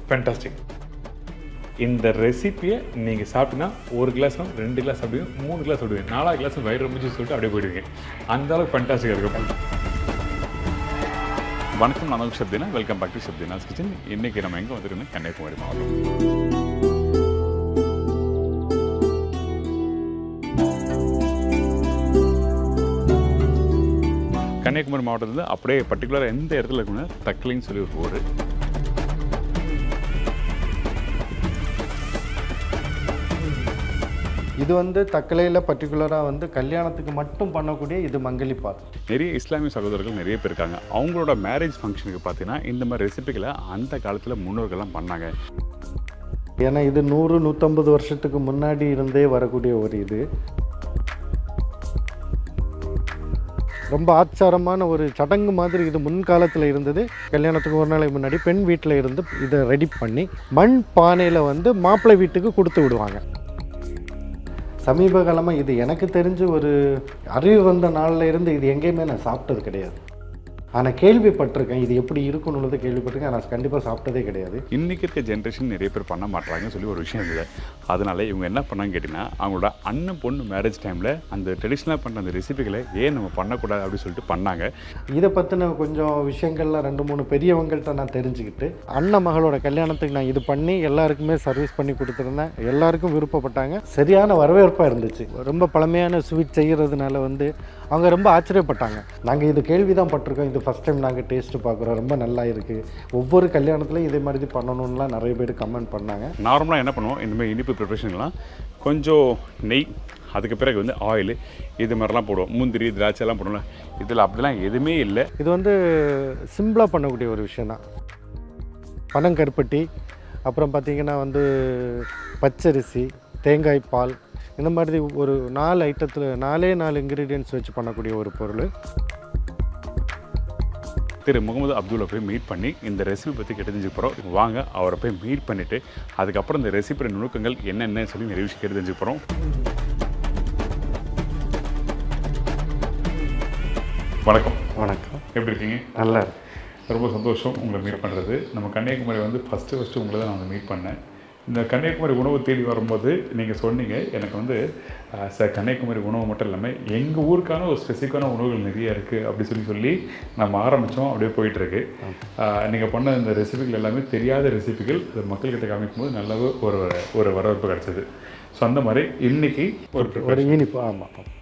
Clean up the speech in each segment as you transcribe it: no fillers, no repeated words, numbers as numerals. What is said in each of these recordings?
Fantastic. இந்த ரெசிப்பியை நீங்கள் சாப்பிட்டீங்கன்னா 1 கிளாஸும் 2 கிளாஸ் சாப்பிடுவீங்க, 3 கிளாஸ் சாப்பிடுவீங்க, 4 கிளாஸ் வயிறு ரொம்பிச்சு சொல்லிட்டு அப்படியே போயிடுவீங்க. அந்த அளவுக்கு ஃபேண்டாஸ்டிக்காக இருக்கும். வணக்கம், நான் Sabdina. Welcome back to Sabdina's kitchen. இன்றைக்கி நம்ம எங்கே வந்துருக்கோம்? கன்னியாகுமரி மாவட்டம். கன்னியாகுமரி மாவட்டத்தில் அப்படியே பர்டிகுலராக எந்த இடத்துல இருக்குன்னா தக்கலைன்னு சொல்லி ஒரு ஊர். இது வந்து தக்கலையில் பர்டிகுலராக கல்யாணத்துக்கு மட்டும் பண்ணக்கூடிய இது மங்கலிப்பால். நிறைய இஸ்லாமிய சகோதரர்கள் நிறைய பேர் இருக்காங்க. அவங்களோட மேரேஜ் ஃபங்க்ஷனுக்கு பார்த்தீங்கன்னா இந்த மாதிரி ரெசிபிகளை அந்த காலத்தில் முன்னோர்கள்லாம் பண்ணாங்க. ஏன்னா இது 100-150 வருஷத்துக்கு முன்னாடி இருந்தே வரக்கூடிய ஒரு இது. ரொம்ப ஆச்சாரமான ஒரு சடங்கு மாதிரி இது முன்காலத்தில் இருந்தது. கல்யாணத்துக்கு ஒரு நாளைக்கு முன்னாடி பெண் வீட்டில் இருந்து இதை ரெடி பண்ணி மண் பானையில் மாப்பிள்ளை வீட்டுக்கு கொடுத்து விடுவாங்க. சமீப காலமாக இது எனக்கு தெரிஞ்சு ஒரு அறிவு வந்த நாளில் இருந்து இது எங்கேயுமே நான் சாப்பிட்டது கிடையாது. ஆனால் கேள்விப்பட்டிருக்கேன், இது எப்படி இருக்குன்னு உள்ளது கேள்விப்பட்டிருக்கேன். ஆனால் கண்டிப்பாக சாப்பிட்டதே கிடையாது. இன்றைக்கி இருக்க ஜென்ரேஷன் நிறைய பேர் பண்ண மாட்டாங்கன்னு சொல்லி ஒரு விஷயம் இல்லை. அதனால் இவங்க என்ன பண்ணான்னு கேட்டிங்கன்னா, அவங்களோட அண்ணன் பொண்ணு மேரேஜ் டைமில் அந்த ட்ரெடிஷ்னலாக பண்ண அந்த ரெசிபிகளை ஏன் நம்ம பண்ணக்கூடாது அப்படின்னு சொல்லிட்டு பண்ணாங்க. இதை பற்றின கொஞ்சம் விஷயங்கள்லாம் 2-3 பெரியவங்கள்ட்ட நான் தெரிஞ்சுக்கிட்டு அண்ணன் மகளோட கல்யாணத்துக்கு நான் இது பண்ணி எல்லாருக்குமே சர்வீஸ் பண்ணி கொடுத்துருந்தேன். எல்லாருக்கும் விருப்பப்பட்டாங்க. சரியான வரவேற்பாக இருந்துச்சு. ரொம்ப பழமையான ஸ்வீட் செய்கிறதுனால அவங்க ரொம்ப ஆச்சரியப்பட்டாங்க. நாங்கள் இது கேள்வி தான் பட்டிருக்கோம், இது ஃபஸ்ட் டைம் நாங்கள் டேஸ்ட்டு பார்க்குறோம், ரொம்ப நல்லா இருக்குது, ஒவ்வொரு கல்யாணத்துலையும் இதே மாதிரி பண்ணணும்லாம் நிறைய பேர் கமெண்ட் பண்ணாங்க. நார்மலாக என்ன பண்ணுவோம், இந்தமாதிரி இனிப்பு ப்ரிப்ரேஷன்லாம் கொஞ்சம் நெய், அதுக்கு பிறகு ஆயில், இது மாதிரிலாம் போடுவோம். முந்திரி திராட்சைலாம் போடுவோம்ல. இதில் அப்படிலாம் எதுவுமே இல்லை. இது சிம்பிளாக பண்ணக்கூடிய ஒரு விஷயம் தான். பனங்கருப்பட்டி, அப்புறம் பார்த்திங்கன்னா பச்சரிசி, தேங்காய் பால், இந்த மாதிரி ஒரு 4 ஐட்டத்தில் 4 இன்க்ரீடியன்ட்ஸ் வச்சு பண்ணக்கூடிய ஒரு பொருள். திரு முகமது அப்துல்லை போய் மீட் பண்ணி இந்த ரெசிபி பற்றி கேட்டு தெரிஞ்சுக்க போகிறோம். வாங்க அவரை போய் மீட் பண்ணிவிட்டு அதுக்கப்புறம் இந்த ரெசிபியோட நுணுக்கங்கள் என்னென்னு சொல்லி நிறைய விஷயம் கேட்டு தெரிஞ்சுக்க போகிறோம். வணக்கம். வணக்கம், எப்படி இருக்கீங்க? நல்லா ரொம்ப சந்தோஷம் உங்களை மீட் பண்ணுறது. நம்ம கன்னியாகுமரி ஃபஸ்ட்டு உங்களை தான் நான் மீட் பண்ணேன். இந்த கன்னியாகுமரி உணவு தேடி வரும்போது நீங்கள் சொன்னீங்க, எனக்கு சார் கன்னியாகுமரி உணவு மட்டும் இல்லாமல் எங்கள் ஊருக்கான ஒரு ஸ்பெசிஃபிக்கான உணவுகள் நிறைய இருக்குது அப்படி சொல்லி நம்ம ஆரம்பித்தோம். அப்படியே போயிட்டுருக்கு. நீங்கள் பண்ண இந்த ரெசிபிகள் எல்லாமே தெரியாத ரெசிபிகள் அது மக்கள்கிட்ட காமிக்கும்போது நல்லாவே ஒரு வரவேற்பு கிடச்சிது. ஸோ அந்த மாதிரி இன்றைக்கி ஒரு இனிப்பு. ஆமாம்,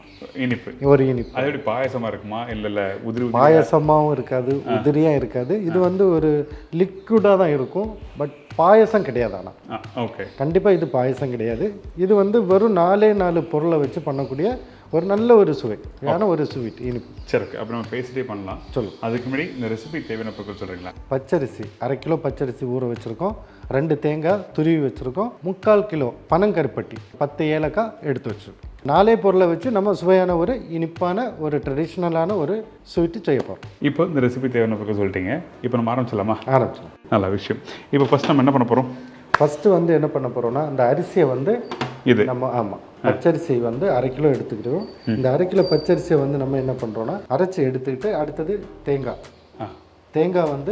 இனிப்பு. ஒரு இனிப்பு. அது எப்படி பாயசமாக இருக்குமா? இல்லை உதிரி பாயசமாகவும் இருக்காது, உதிரியாக இருக்காது. இது ஒரு லிக்விடாக தான் இருக்கும். பட் பாயசம் கிடையாது. ஆனால் ஓகே, கண்டிப்பாக இது பாயசம் கிடையாது. இது வெறும் 4 பொருளை வச்சு பண்ணக்கூடிய ஒரு நல்ல ஒரு சுவையான ஒரு ஸ்வீட் இனிப்பு. சரி, அப்போ நம்ம பேசிட்டே பண்ணலாம். சொல்லுங்கள். அதுக்கு முன்னாடி இந்த ரெசிபி தேவையான பொருட்கள் சொல்கிறீங்களா? பச்சரிசி 1/2 கிலோ பச்சரிசி ஊற வச்சுருக்கோம். 2 தேங்காய் துருவி வச்சுருக்கோம். 3/4 கிலோ பனங்கருப்பட்டி, 10 ஏலக்காய் எடுத்து வச்சுருக்கோம். 4 பொருளை வச்சு நம்ம சுவையான ஒரு இனிப்பான ஒரு ட்ரெடிஷ்னலான ஒரு ஸ்வீட்டு செய்ய போகிறோம். இப்போ இந்த ரெசிபி தேவையான பொருட்கள் சொல்லிட்டீங்க. இப்போ நம்ம ஆரம்பிச்சிடலாமா? ஆரம்பிச்சிடலாம். நல்ல விஷயம். இப்போ ஃபஸ்ட் நம்ம என்ன பண்ண போகிறோம்? ஃபஸ்ட்டு என்ன பண்ண போகிறோம்னா, இந்த அரிசியை இது நம்ம பச்சரிசி 1/2 கிலோ எடுத்துக்கிட்டோம். இந்த 1/2 கிலோ பச்சரிசியை நம்ம என்ன பண்ணுறோன்னா அரைச்சி எடுத்துக்கிட்டு அடுத்தது தேங்காய்.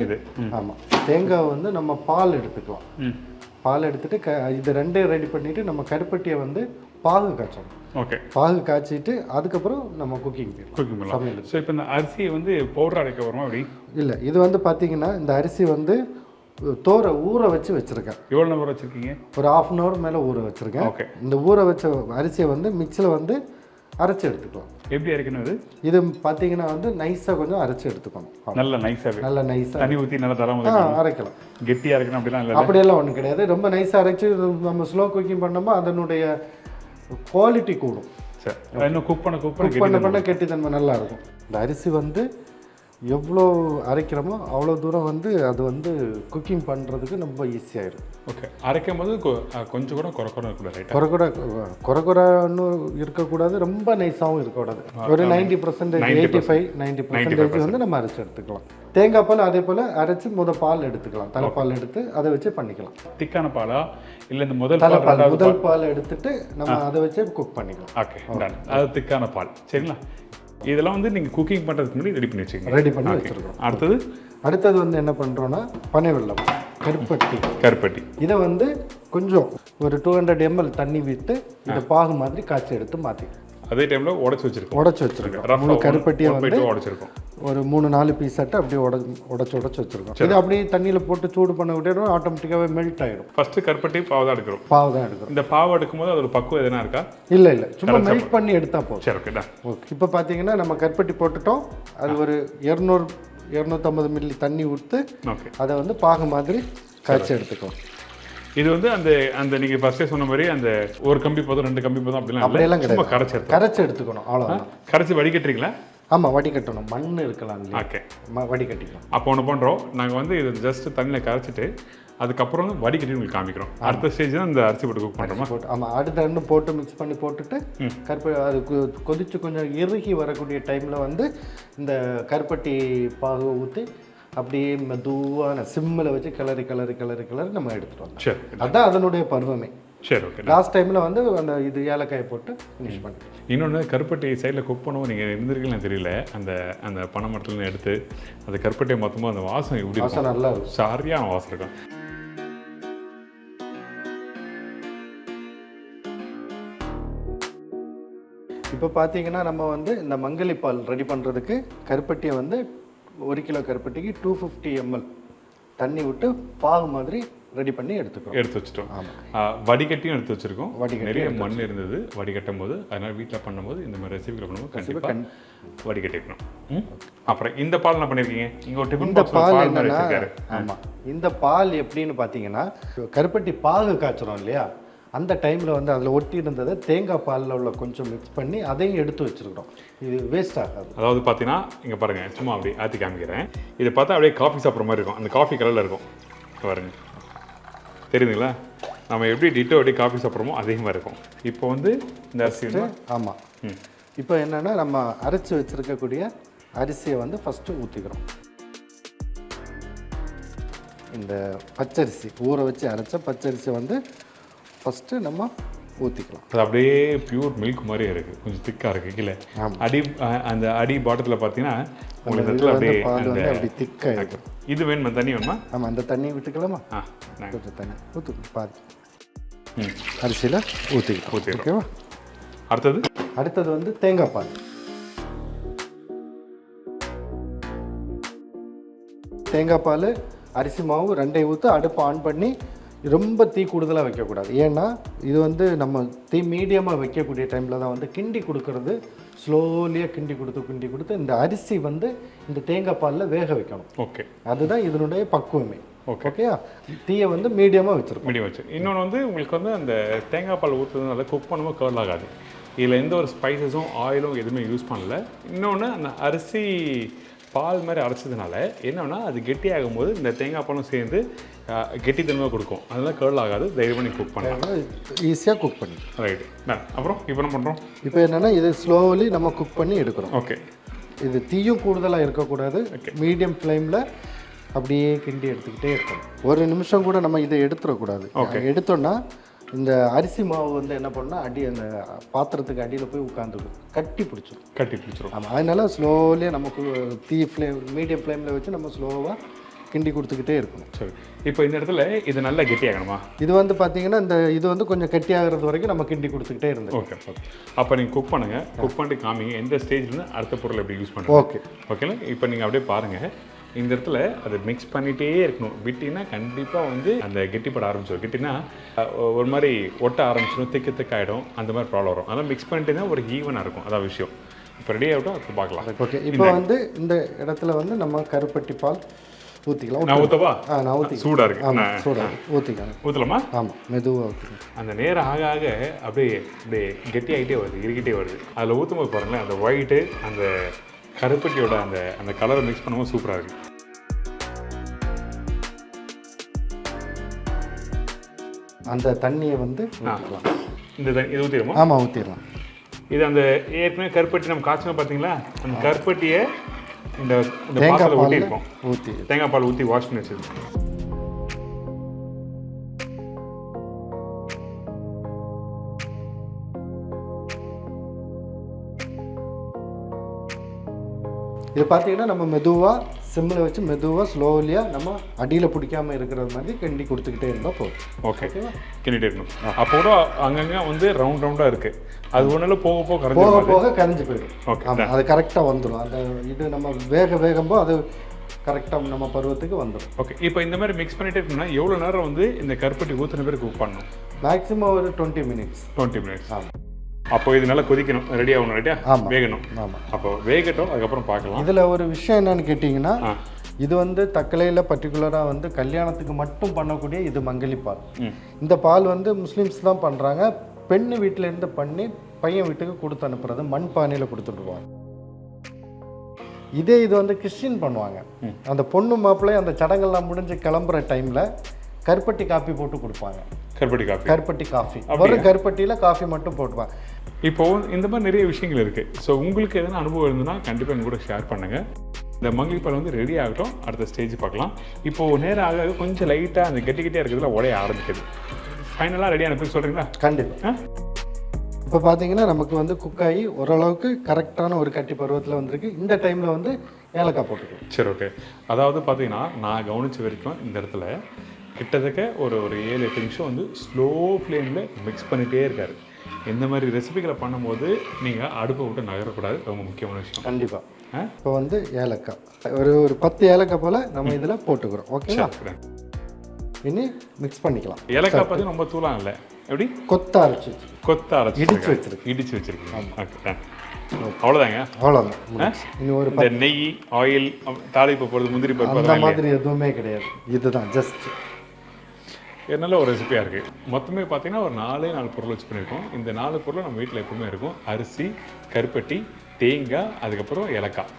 இது ஆமாம், தேங்காய் நம்ம பால் எடுத்துக்கலாம். பால் எடுத்துகிட்டு இது 2 ரெடி பண்ணிவிட்டு நம்ம கருப்பட்டியை பாகு காய்ச்சணும். ஓகே, பாகு காய்ச்சிட்டு அதுக்கப்புறம் நம்ம குக்கிங் சமையல். ஸோ இப்போ இந்த அரிசியை பவுடர் அரைக்க வருமா? அப்படி இல்லை, இது பார்த்தீங்கன்னா இந்த அரிசி ஊற வச்சு வச்சுருக்கேன். எவ்வளோ நேரம் ஊற வச்சுருக்கீங்க? ஒரு 1/2 அன் ஹவர் மேலே ஊற வச்சுருக்கேன். ஓகே, இந்த ஊற வச்ச அரிசியை மிக்சியில் அரைச்சி எடுத்துக்கலாம். எப்படி அரைக்கணும்? இது பார்த்தீங்கன்னா நைஸாக கொஞ்சம் அரைச்சி எடுத்துக்கணும். நல்ல நைஸாக தண்ணி ஊற்றி நல்லா தரம் அரைக்கலாம். கெட்டியாக அரைக்கணும் அப்படிலாம் இல்லை? அப்படியெல்லாம் ஒன்றும் கிடையாது. ரொம்ப நைஸாக அரைச்சி நம்ம ஸ்லோ குக்கிங் பண்ணோமா அதனுடைய குவாலிட்டி கூடும். சரி, இன்னும் குக் பண்ண கெட்டித்தன்மை நல்லா இருக்கும். இந்த அரிசி எவ்வளோ அரைக்கிறோமோ அவ்வளோ தூரம் வந்து அது வந்து குக்கிங் பண்ணுறதுக்கு ரொம்ப ஈஸியாகிடும். ஓகே, அரைக்கும் போது கொஞ்சம் கூட குறை இருக்கக்கூடாது, ரைட்டாக? குறைன்னு இருக்கக்கூடாது, ரொம்ப நைஸாகவும் இருக்கக்கூடாது. ஒரு 90%, 85-90% வந்து நம்ம அரைச்சி எடுத்துக்கலாம். தேங்காய் பால் அதே போல் அரைச்சி பால் எடுத்துக்கலாம், தலைப்பால் எடுத்து அதை வச்சு பண்ணிக்கலாம். திக்கான பாலா இல்லை இந்த முதல் பால் எடுத்துட்டு நம்ம அதை வச்சு குக் பண்ணிக்கலாம். ஓகே, அது திக்கான பால். சரிங்களா? இதெல்லாம் வந்து நீங்கள் குக்கிங் பண்ணுறதுக்கு முன்னாடி ரெடி பண்ணி வச்சுக்கோங்க. ரெடி பண்ணி வச்சுருக்கோம். அடுத்தது வந்து என்ன பண்ணுறோன்னா பனை வெல்லம், கருப்பட்டி. இதை வந்து கொஞ்சம் ஒரு 200 ml தண்ணி விட்டு இதை பாகு மாதிரி காய்ச்சி எடுத்து மாற்றிக்கலாம். அதே டைமில் உடச்சி வச்சுருக்கோம். முழு கருப்பட்டியை வந்து உடச்சிருக்கோம். ஒரு 3-4 பீஸ் ஆட்டு அப்படியே உடச்சி வச்சுருக்கோம். இது அப்படியே தண்ணியில் போட்டு சூடு பண்ண விட்டோம், ஆட்டோமேட்டிக்காகவே மெல்ட் ஆகிடும். ஃபஸ்ட்டு கருப்பட்டி பாவு தான் எடுக்கிறோம். இந்த பாவு எடுக்கும்போது அது ஒரு பக்குவம் எதுனா இருக்கா? இல்லை, சும்மா மெல்ட் பண்ணி எடுத்தால் போதும். சரி, ஓகே. ஓகே, இப்போ பார்த்தீங்கன்னா நம்ம கருப்பட்டி போட்டுட்டோம். அது ஒரு 200-250 மில்லி தண்ணி ஊற்றி அதை வந்து பாகு மாதிரி காய்ச்சி எடுத்துக்கலாம். இது வந்து அந்த நீங்கள் ஃபர்ஸ்டே சொன்ன மாதிரி அந்த ஒரு கம்பி போதும் 2 கம்பி போதும் அப்படிலாம் கிடையாது. கரைச்சி எடுத்துக்கணும், அவ்வளோதான். கரைச்சி வடிகட்டுறீங்களா? ஆமாம், வடிகட்டணும். மண் இருக்கலாம் இல்லையா? ஓகே, வடிகட்டிக்கலாம். அப்போ ஒன்று பண்ணுறோம், நாங்கள் வந்து இது ஜஸ்ட் தண்ணியில் கரைச்சிட்டு அதுக்கப்புறம் வந்து வடிகட்டி உங்களுக்கு காமிக்கிறோம். அடுத்த ஸ்டேஜ் தான் இந்த அரிசி போட்டு குக் பண்ணுறோமா? ஆமாம், அடுத்த ரெண்டும் போட்டு மிக்ஸ் பண்ணி போட்டுட்டு அது கொதிச்சு கொஞ்சம் இறுகி வரக்கூடிய டைமில் வந்து இந்த கருப்பட்டி பாகு ஊற்றி அப்படியே மெதுவான சிம்மில் வச்சு கிளறி நம்ம எடுத்துகிட்டு வந்தோம். சரி, அதுதான் அதனுடைய பருவமே. சரி, ஓகே. லாஸ்ட் டைமில் வந்து அந்த இது ஏலக்காயை போட்டு ஃபினிஷ் பண்ணி. இன்னொன்று, கருப்பட்டி சைடில் குக் பண்ணுவோம், நீங்கள் இருந்திருக்கீங்கன்னு தெரியல. அந்த பனை மரத்துலேருந்து எடுத்து அந்த கருப்பட்டியை மொத்தமாக அந்த வாசம் எப்படி வாசம் நல்லா இருக்கும், சரியான வாசம் இருக்கும். இப்போ பார்த்தீங்கன்னா நம்ம வந்து இந்த மங்கலி பால் ரெடி பண்ணுறதுக்கு கருப்பட்டியை வந்து 1 கிலோ கருப்பட்டிக்கு 250 ml தண்ணி விட்டு பாகு மாதிரி ரெடி பண்ணி எடுத்து வச்சுட்டோம். வடிகட்டியும் எடுத்து வச்சுருக்கோம். நிறைய மண் இருந்தது வடிகட்டும் போது, அதனால் வீட்டில் பண்ணும்போது இந்த மாதிரி ரெசிபியில் பண்ணும்போது கண்டிப்பாக வடிகட்டிக்கணும். அப்புறம் இந்த பால் என்ன பண்ணியிருக்கீங்க? இங்கே ஒரு டிஃபன் இந்த பால் என்னன்னா, ஆமாம், இந்த பால் எப்படின்னு பார்த்தீங்கன்னா கருப்பட்டி பாகு காய்ச்சறோம் இல்லையா, அந்த டைமில் வந்து அதில் ஒட்டி இருந்ததை தேங்காய் பாலில் உள்ள கொஞ்சம் மிக்ஸ் பண்ணி அதையும் எடுத்து வச்சுருக்கோம். இது வேஸ்ட் ஆகாது. அதாவது பார்த்தீங்கன்னா இங்கே பாருங்கள், சும்மா அப்படி ஆற்றி காமிக்கிறேன். இதை பார்த்தா அப்படியே காஃபி சாப்பிட்ற மாதிரி இருக்கும். அந்த காஃபி கலரில் இருக்கும் பாருங்கள், தெரியுதுங்களா? நம்ம எப்படி டிட்டோ எப்படி காஃபி சாப்பிட்றோமோ அதே மாதிரி இருக்கும். இப்போ வந்து இந்த அரிசி, ஆமாம், இப்போ என்னென்னா நம்ம அரைச்சி வச்சுருக்கக்கூடிய அரிசியை வந்து ஃபஸ்ட்டு ஊற்றிக்கிறோம். இந்த பச்சரிசி ஊற வச்சு அரைச்ச பச்சரிசியை வந்து ஃபஸ்ட்டு நம்ம ஊற்றிக்கலாம். அது அப்படியே பியூர் மில்க் மாதிரியே இருக்குது, கொஞ்சம் திக்காக இருக்குது. கீழே அந்த அடி பாட்டத்தில் பார்த்தீங்கன்னா உங்களுக்கு அப்படி திக்காக இருக்கும். இது வேணுமா? தண்ணி வேணுமா? ஆமாம், அந்த தண்ணியை விட்டுக்கலாமா? கொஞ்சம் தண்ணி ஊற்று பாதி அரிசியில் ஊற்றிக்கலாம். ஓகேவா? அடுத்தது வந்து தேங்காய் பால். தேங்காய் பால், அரிசி மாவு 2 ஊற்று அடுப்பை ஆன் பண்ணி ரொம்ப தீ கூடுதலாக வைக்கக்கூடாது. ஏன்னா இது வந்து நம்ம தீ மீடியமாக வைக்கக்கூடிய டைமில் தான் வந்து கிண்டி கொடுக்கறது, ஸ்லோலியாக கிண்டி கொடுத்து இந்த அரிசி வந்து இந்த தேங்காய் பாலில் வேக வைக்கணும். ஓகே, அதுதான் இதனுடைய பக்குவமே. ஓகேயா? தீயை வந்து மீடியமாக வச்சுருக்கோம். மீடியம் வச்சு. இன்னொன்று வந்து உங்களுக்கு வந்து அந்த தேங்காய் பால் ஊற்றுறதுனால குக் பண்ணும்போது கர்ல் ஆகாது. இதில் எந்த ஒரு ஸ்பைசஸும் ஆயிலும் எதுவுமே யூஸ் பண்ணல. இன்னொன்று அந்த அரிசி பால் மாதிரி அரைச்சதுனால என்னன்னா அது கெட்டியாகும் போது இந்த தேங்காய் பாலும் சேர்ந்து கெட்டித்தன்மையாக கொடுக்கும். அதெல்லாம் கர்ல் ஆகாது. தைரியம் பண்ணி குக் பண்ணலாம், ஈஸியாக குக் பண்ணி. ரைட்டு. அப்புறம் இப்போ என்ன பண்ணுறோம்? இப்போ என்னென்னா இது ஸ்லோலி நம்ம குக் பண்ணி எடுக்கிறோம். ஓகே, இது தீயும் கூடுதலாக இருக்கக்கூடாது. மீடியம் ஃப்ளேமில் அப்படியே கிண்டி எடுத்துக்கிட்டே இருக்கணும். 1 நிமிஷம் கூட நம்ம இதை எடுத்துடக்கூடாது. எடுத்தோன்னா இந்த அரிசி மாவு வந்து என்ன பண்ணால் அந்த பாத்திரத்துக்கு அடியில் போய் உட்காந்துடும், கட்டி பிடிச்சிடும். ஆமாம், அதனால ஸ்லோலியாக நமக்கு மீடியம் ஃப்ளேமில் வச்சு நம்ம ஸ்லோவாக கிண்டி கொடுத்துக்கிட்டே இருக்கணும். சரி, இப்போ இந்த இடத்துல இது நல்லா கெட்டியாகணுமா? இது வந்து பார்த்தீங்கன்னா இது வந்து கொஞ்சம் கெட்டியாகிறது வரைக்கும் நம்ம கிண்டி கொடுத்துக்கிட்டே இருந்தோம். ஓகே, அப்போ நீங்கள் குக் பண்ணுங்கள். குக் பண்ணிட்டு காமிங்க எந்த ஸ்டேஜ்லேருந்து அடுத்த பொருள் எப்படி யூஸ் பண்ணுங்க. ஓகேங்களா? இப்போ நீங்கள் அப்படியே பாருங்கள், இந்த இடத்துல அதை மிக்ஸ் பண்ணிகிட்டே இருக்கணும். விட்டிங்கன்னா கண்டிப்பாக வந்து அந்த கெட்டிப்பட ஆரம்பிச்சிடும். கெட்டினா ஒரு மாதிரி ஒட்ட ஆரம்பிச்சிடும், திக்காயிடும், அந்த மாதிரி ப்ராப்ளம் வரும். அதெல்லாம் மிக்ஸ் பண்ணிட்டு தான் ஒரு ஈவனாக இருக்கும். அதான் விஷயம். இப்போ ரெடி ஆகிட்டோம், அப்போ பார்க்கலாம். ஓகே, இப்போ வந்து இந்த இடத்துல வந்து நம்ம கருப்பட்டி பால் ஊற்றிக்கலாம். நான் ஊற்றவா? நான் ஊற்றி. சூடாக இருக்குது. ஆமாம், சூடாக ஊற்றிக்கலாம். ஊற்றலாமா? ஆமாம், மெதுவாக ஊற்றிக்கலாம். அந்த நேரம் ஆக ஆக அப்படியே கெட்டி ஆகிட்டே வருது, இறுகிட்டே வருது. அதில் ஊற்றும் போது பாருங்களேன், அந்த ஒயிட்டு அந்த கருப்பட்டியோட அந்த கலரை மிக்ஸ் பண்ணும்போது சூப்பராக இருக்குது. அந்த தண்ணியை வந்து ஊற்றிக்கலாம். இது ஊற்றிடுமா? ஆமாம், ஊற்றிடலாம். இது அந்த ஏற்கனவே கருப்பட்டி நம்ம காய்ச்சணும் பார்த்தீங்களா, அந்த கருப்பட்டியை இந்த தேங்காய் பாலில் பால் ஊற்றிருக்கோம். ஊற்றி தேங்காய் பால் ஊற்றி வாஷ் பண்ணி வச்சுருக்கோம். இது பார்த்தீங்கன்னா நம்ம மெதுவாக சிம்மில் வச்சு மெதுவாக ஸ்லோலியாக நம்ம அடியில் பிடிக்காமல் இருக்கிற மாதிரி கிண்டி கொடுத்துக்கிட்டே இருந்தால் போதும். ஓகே, கிண்டிகிட்டே இருக்கணும். அப்போ கூட அங்கங்கே வந்து ரவுண்டாக இருக்குது, அது ஒன்றில் போக போக கரைஞ்சி போயிடும். ஓகே, ஆமாம், அது கரெக்டாக வந்துடும். அந்த இது நம்ம வேகம்போது அது கரெக்டாக நம்ம பருவத்துக்கு வந்துடும். ஓகே, இப்போ இந்த மாதிரி மிக்ஸ் பண்ணிகிட்டே இருக்கணும்னா எவ்வளோ நேரம் வந்து இந்த கருப்பட்டி ஊற்றின பேர் குக் பண்ணணும்? மேக்ஸிமம் ஒரு 20 மினிட்ஸ். 20 மினிட்ஸ். ஆமாம். அப்போ இது நல்லா கொதிக்கணும், ரெடி ஆகணும், ரெடியா? ஆமாம், வேகணும். ஆமாம். அப்போ வேகட்டும், அதுக்கப்புறம் பார்க்கலாம். இதில் ஒரு விஷயம் என்னன்னு கேட்டிங்கன்னா, இது வந்து தக்கலையில் பர்டிகுலராக வந்து கல்யாணத்துக்கு மட்டும் பண்ணக்கூடிய இது மங்கலி பால். இந்த பால் வந்து முஸ்லீம்ஸ் தான் பண்ணுறாங்க. பெண்ணு வீட்டிலேருந்து பண்ணி பையன் வீட்டுக்கு கொடுத்து அனுப்புறது, மண் பானையில் கொடுத்துட்டுருவாங்க. இது வந்து கிறிஸ்டின் பண்ணுவாங்க. அந்த பொண்ணு மாப்பிள்ளை அந்த சடங்கெல்லாம் முடிஞ்சு கிளம்புற டைமில் கருப்பட்டி காஃபி போட்டு கொடுப்பாங்க. கருப்பட்டி காஃபி வெறும் கருப்பட்டியில் காஃபி மட்டும் போட்டுப்பாங்க. இப்போ இந்த மாதிரி நிறைய விஷயங்கள் இருக்குது. ஸோ உங்களுக்கு எதனா அனுபவம் இருந்ததுன்னா கண்டிப்பாக எங்க கூட ஷேர் பண்ணுங்கள். இந்த மங்கலி பால் வந்து ரெடி ஆகட்டும், அடுத்த ஸ்டேஜ் பார்க்கலாம். இப்போது நேரம் ஆக கொஞ்சம் லைட்டாக அந்த கெட்டிக்கிட்டே இருக்கிறதுல உடைய ஆரம்பிக்குது. ஃபைனலாக ரெடி அனுப்பி சொல்கிறீங்களா? கண்டிப்பாக. இப்போ பார்த்தீங்கன்னா நமக்கு வந்து குக்காகி ஓரளவுக்கு கரெக்டான ஒரு கட்டி பருவத்தில் வந்திருக்கு. இந்த டைமில் வந்து ஏலக்காய் போட்டுக்கலாம். சரி, ஓகே. அதாவது பார்த்தீங்கன்னா நான் கவனித்த வரைக்கும் இந்த இடத்துல கிட்டத்தட்ட ஒரு 7-8 நிமிஷம் வந்து ஸ்லோ ஃப்ளேமில் மிக்ஸ் பண்ணிகிட்டே இருக்காரு. இந்த மாதிரி ரெசிபிகளை பண்ணும்போது நீங்கள் அடுப்பை விட்டு நகரக்கூடாது, ரொம்ப முக்கியமான விஷயம். கண்டிப்பாக. இப்போ வந்து ஏலக்காய் ஒரு 10 ஏலக்காய் போல் நம்ம இதில் போட்டுக்கிறோம். ஓகேங்களா? இனி மிக்ஸ் பண்ணிக்கலாம். ஏலக்காய் பார்த்தீங்கன்னா ரொம்ப தூளாக இல்லை, எப்படி கொத்த அரைச்சி இடிச்சு வச்சிருக்கீங்க. ஓகே, அவ்வளோதாங்க. அவ்வளோதான். இன்னும் ஒரு இந்த நெய், ஆயில், தாளிப்பு போடுறது, முந்திரி பருப்பு, அந்த மாதிரி எதுவுமே கிடையாது. இதுதான் ஜஸ்ட் நல்ல ஒரு ரெசிபியாக இருக்குது. மொத்தமே பார்த்தீங்கன்னா ஒரு 4 பொருள் வச்சு பண்ணியிருக்கோம். இந்த 4 பொருளும் நம்ம வீட்டில் எப்பவுமே இருக்கும். அரிசி, கருப்பட்டி, தேங்காய், அதுக்கப்புறம் ஏலக்காய்.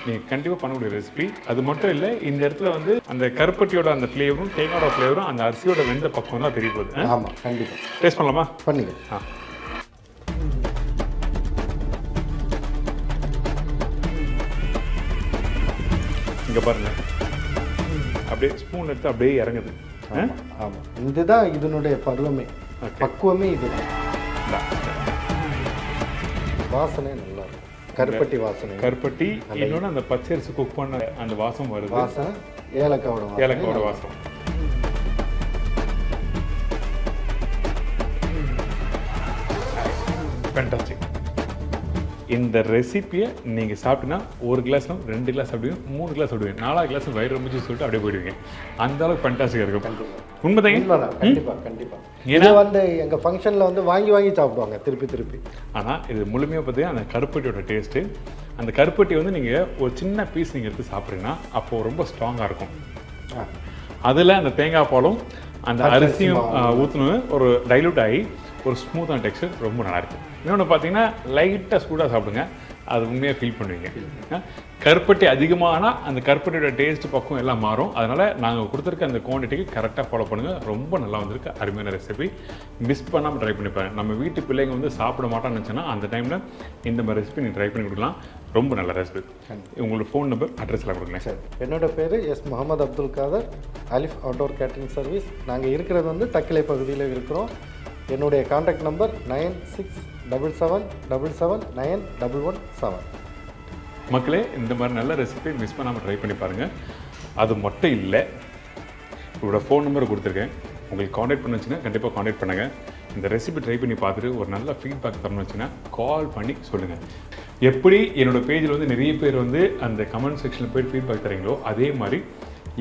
நீங்கள் கண்டிப்பாக பண்ணக்கூடிய ரெசிபி. அது மட்டும் இல்லை, இந்த இடத்துல வந்து அந்த கருப்பட்டியோட அந்த ஃப்ளேவரும் தேங்காயோட ஃப்ளேவரும் அந்த அரிசியோட வெந்த பக்கம் தான் தெரிய போகுது. ஆமாம், கண்டிப்பாக. டேஸ்ட் பண்ணலாமா? பண்ணிக்கலாம். இங்கே பாருங்கள், அப்படியே ஸ்பூன் எடுத்து அப்படியே இறங்குது. ஆமாம், இதுதான் இதனுடைய பருவமே, பக்குவமே இதுதான். வாசனை நல்லா இருக்கும். கருப்பட்டி வாசனை, கருப்பட்டி இன்னொன்று அந்த பச்சரிசி குக் பண்ண அந்த வாசம் வருது. வாசனை ஏலக்காவோட வாசம். ஃபேண்டாஸ்டிக். இந்த ரெசிப்பியை நீங்கள் சாப்பிட்டீங்கன்னா 1 கிளாஸ்லாம் 2 கிளாஸ் சாப்பிடுவீங்க, 3 கிளாஸ் சாப்பிடுவீங்க, 4 கிளாஸ் வயிறு ரொம்பிச்சு சொல்லிட்டு அப்படியே போயிடுவீங்க. அந்த அளவுக்கு ஃபேண்டாஸ்டிக்காக இருக்கும். உண்மைதாங்க. கண்டிப்பாக. ஏன்னா வந்து எங்கள் ஃபங்க்ஷனில் வந்து வாங்கி சாப்பிடுவாங்க திருப்பி. ஆனால் இது முழுமையாக பார்த்தீங்கன்னா அந்த கருப்பட்டியோட டேஸ்ட்டு. அந்த கருப்பட்டி வந்து நீங்கள் ஒரு சின்ன பீஸ் நீங்கள் எடுத்து சாப்பிட்றீங்கன்னா அப்போது ரொம்ப ஸ்ட்ராங்காக இருக்கும். அதில் அந்த தேங்காய் பாலும் அந்த அரிசியும் ஊற்றணும், ஒரு டைலூட் ஆகி ஒரு ஸ்மூத்தான டெக்ஸ்டர், ரொம்ப நல்லாயிருக்கு. இன்னொன்று பார்த்தீங்கன்னா லைட்டாக சூடாக சாப்பிடுங்க, அது உண்மையாக ஃபீல் பண்ணுவீங்க. கருப்பட்டி அதிகமானால் அந்த கருப்பட்டியோட டேஸ்ட் பக்கம் எல்லாம் மாறும். அதனால் நாங்கள் கொடுத்துருக்க அந்த குவான்டிட்டிக்கு கரெக்டாக ஃபாலோ பண்ணுங்கள். ரொம்ப நல்லா வந்திருக்கு, அருமையான ரெசிபி. மிஸ் பண்ணாமல் ட்ரை பண்ணி பாருங்கள். நம்ம வீட்டு பிள்ளைங்க வந்து சாப்பிட மாட்டான்னு நினச்சோன்னா அந்த டைமில் இந்த மாதிரி ரெசிபி நீங்கள் ட்ரை பண்ணி கொடுக்கலாம். ரொம்ப நல்ல ரெசிபி. உங்களோட ஃபோன் நம்பர், அட்ரஸ் எல்லாம் கொடுங்க. சார், என்னோட பேர் எஸ் முகமது அப்துல் காதர், அலிஃப் அவுட்டோர் கேட்டரிங் சர்வீஸ். நாங்கள் இருக்கிறது வந்து தக்கலை பகுதியில் இருக்கிறோம். என்னுடைய கான்டாக்ட் நம்பர் 9677779117. மக்களே, இந்த மாதிரி நல்ல ரெசிபி மிஸ் பண்ணாமல் ட்ரை பண்ணி பாருங்கள். அது மட்டும் இல்லை, இவரோட ஃபோன் நம்பரை கொடுத்துருக்கேன். உங்களுக்கு காண்டாக்ட் பண்ண வச்சுன்னா கண்டிப்பாக காண்டாக்ட் பண்ணுங்கள். இந்த ரெசிபி ட்ரை பண்ணி பார்த்துட்டு ஒரு நல்ல ஃபீட்பேக் தரணும் வச்சுன்னா கால் பண்ணி சொல்லுங்கள். எப்படி என்னோடய பேஜில் வந்து நிறைய பேர் வந்து அந்த கமெண்ட் செக்ஷனில் போய்ட்டு ஃபீட்பேக் தரீங்களோ அதே மாதிரி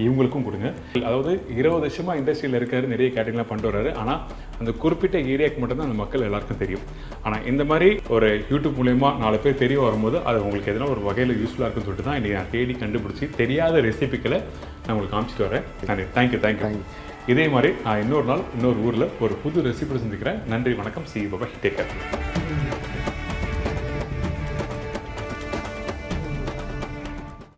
இவங்களுக்கும் கொடுங்க. அதாவது 20 வருஷமாக இண்டஸ்ட்ரியில் இருக்காரு, நிறைய கேட்டரிங்லாம் பண்ணிட்டு வர்றாரு. ஆனால் அந்த குறிப்பிட்ட ஏரியாவுக்கு மட்டும்தான் அந்த மக்கள் எல்லாருக்கும் தெரியும். ஆனால் இந்த மாதிரி ஒரு யூடியூப் மூலயமா 4 பேர் தெரிய வரும்போது அது உங்களுக்கு எதனா ஒரு வகையில் யூஸ்ஃபுல்லாக இருக்குன்னு சொல்லிட்டு தான் இன்றைக்கி நான் தேடி கண்டுபிடிச்சி தெரியாத ரெசிபிக்களை நான் உங்களுக்கு காமிச்சிட்டு வரேன். நன்றி, தேங்க்யூ. இதே மாதிரி நான் இன்னொரு நாள் இன்னொரு ஊரில் ஒரு புது ரெசிபி சந்திக்கிறேன். நன்றி, வணக்கம். C Baba, take care.